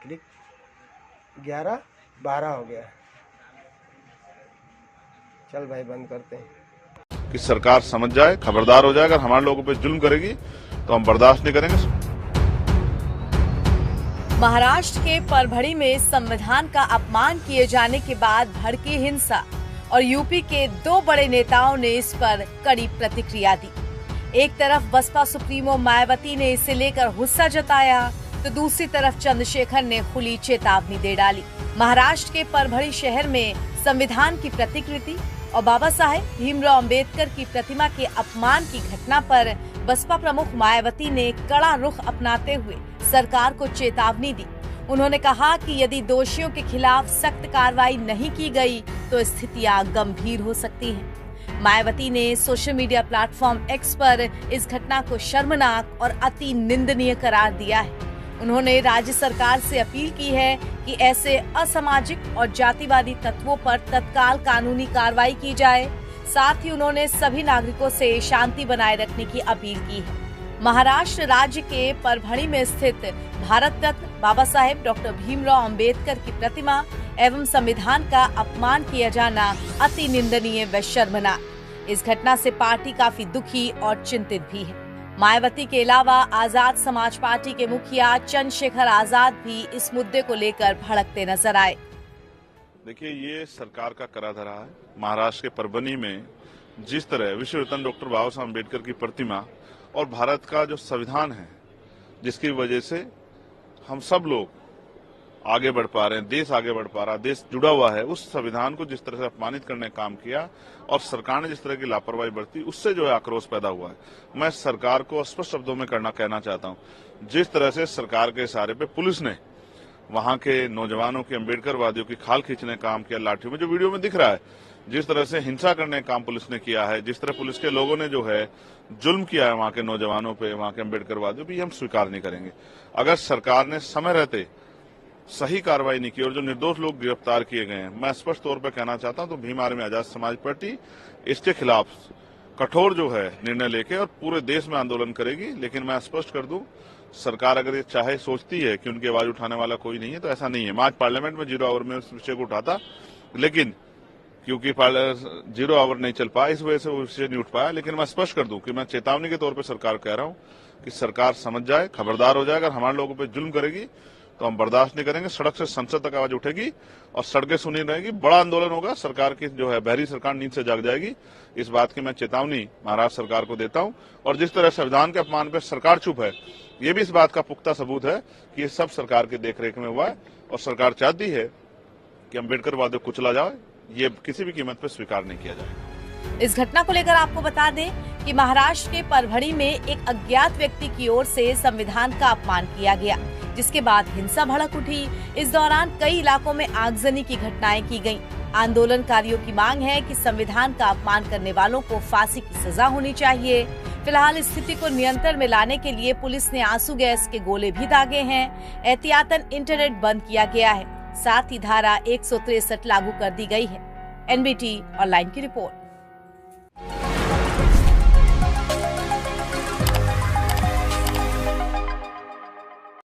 Click 11-12 हो गया। चल भाई बंद करते हैं। कि सरकार समझ जाए, खबरदार हो जाए। अगर हमारे लोगों पे जुल्म करेगी तो हम बर्दाश्त नहीं करेंगे। महाराष्ट्र के परभणी में संविधान का अपमान किए जाने के बाद भड़की हिंसा और यूपी के 2 बड़े नेताओं ने इस पर कड़ी प्रतिक्रिया दी। एक तरफ बसपा सुप्रीमो मायावती ने इसे लेकर गुस्सा जताया तो दूसरी तरफ चंद्रशेखर ने खुली चेतावनी दे डाली। महाराष्ट्र के परभणी शहर में संविधान की प्रतिकृति और बाबा साहेब भीमराव अंबेडकर की प्रतिमा के अपमान की घटना पर बसपा प्रमुख मायावती ने कड़ा रुख अपनाते हुए सरकार को चेतावनी दी। उन्होंने कहा कि यदि दोषियों के खिलाफ सख्त कार्रवाई नहीं की गई तो स्थितियां गंभीर हो सकती हैं। मायावती ने सोशल मीडिया प्लेटफॉर्म एक्स पर इस घटना को शर्मनाक और अति निंदनीय करार दिया है। उन्होंने राज्य सरकार से अपील की है कि ऐसे असामाजिक और जातिवादी तत्वों पर तत्काल कानूनी कार्रवाई की जाए। साथ ही उन्होंने सभी नागरिकों से शांति बनाए रखने की अपील की है। महाराष्ट्र राज्य के परभणी में स्थित भारत रत्न बाबा साहेब डॉक्टर भीमराव अंबेडकर की प्रतिमा एवं संविधान का अपमान किया जाना अति निंदनीय व शर्मनाक। इस घटना से पार्टी काफी दुखी और चिंतित भी है। मायावती के अलावा आजाद समाज पार्टी के मुखिया चंद्रशेखर आजाद भी इस मुद्दे को लेकर भड़कते नजर आए। देखिए, ये सरकार का करा धरा है। महाराष्ट्र के परभणी में जिस तरह विश्व रत्न डॉक्टर बाबा साहब अम्बेडकर की प्रतिमा और भारत का जो संविधान है, जिसकी वजह से हम सब लोग आगे बढ़ पा रहे हैं, देश आगे बढ़ पा रहा है, देश जुड़ा हुआ है, उस संविधान को जिस तरह से अपमानित करने का काम किया और सरकार ने जिस तरह की लापरवाही बरती, उससे जो है आक्रोश पैदा हुआ है। मैं सरकार को स्पष्ट शब्दों में कहना चाहता हूँ, जिस तरह से सरकार के इशारे पे पुलिस ने वहां के नौजवानों की, अम्बेडकर वादियों की खाल खींचने का काम किया, लाठियों में जो वीडियो में दिख रहा है, जिस तरह से हिंसा करने का काम पुलिस ने किया है, जिस तरह पुलिस के लोगों ने जो है जुल्म किया है वहां के नौजवानों पे, वहां के अम्बेडकर वादियों पे, हम स्वीकार नहीं करेंगे। अगर सरकार ने समय रहते सही कार्रवाई नहीं की और जो निर्दोष लोग गिरफ्तार किए गए हैं, मैं स्पष्ट तौर पर कहना चाहता हूं तो भीम आर्मी आजाद समाज पार्टी इसके खिलाफ कठोर जो है निर्णय लेके और पूरे देश में आंदोलन करेगी। लेकिन मैं स्पष्ट कर दूं, सरकार अगर ये चाहे, सोचती है कि उनकी आवाज उठाने वाला कोई नहीं है, तो ऐसा नहीं है। मैं आज पार्लियामेंट में 0 आवर में उस विषय को उठाता, लेकिन क्योंकि 0 आवर नहीं चल पाया, इस वजह से वो विषय नहीं उठ पाया। लेकिन मैं स्पष्ट कर दूं कि मैं चेतावनी के तौर पर सरकार कह रहा हूं कि सरकार समझ जाए, खबरदार हो जाए। अगर हमारे लोगों पर जुल्म करेगी तो हम बर्दाश्त नहीं करेंगे। सड़क से संसद तक आवाज उठेगी और सड़कें सुनी रहेगी, बड़ा आंदोलन होगा। सरकार की जो है बहरी सरकार नींद से जाग जाएगी। इस बात की मैं चेतावनी महाराष्ट्र सरकार को देता हूं। और जिस तरह संविधान के अपमान पर सरकार चुप है, ये भी इस बात का पुख्ता सबूत है कि ये सब सरकार की देखरेख में हुआ है और सरकार चाहती है कि अम्बेडकर वाद को कुचला जाए, ये किसी भी कीमत पर स्वीकार नहीं किया जाए। इस घटना को लेकर आपको बता दें कि महाराष्ट्र के परभणी में एक अज्ञात व्यक्ति की ओर से संविधान का अपमान किया गया, जिसके बाद हिंसा भड़क उठी। इस दौरान कई इलाकों में आगजनी की घटनाएं की गईं। आंदोलनकारियों की मांग है कि संविधान का अपमान करने वालों को फांसी की सजा होनी चाहिए। फिलहाल स्थिति को नियंत्रण में लाने के लिए पुलिस ने आंसू गैस के गोले भी दागे हैं। एहतियातन इंटरनेट बंद किया गया है। साथ ही धारा 163 लागू कर दी गई है। NBT ऑनलाइन की रिपोर्ट।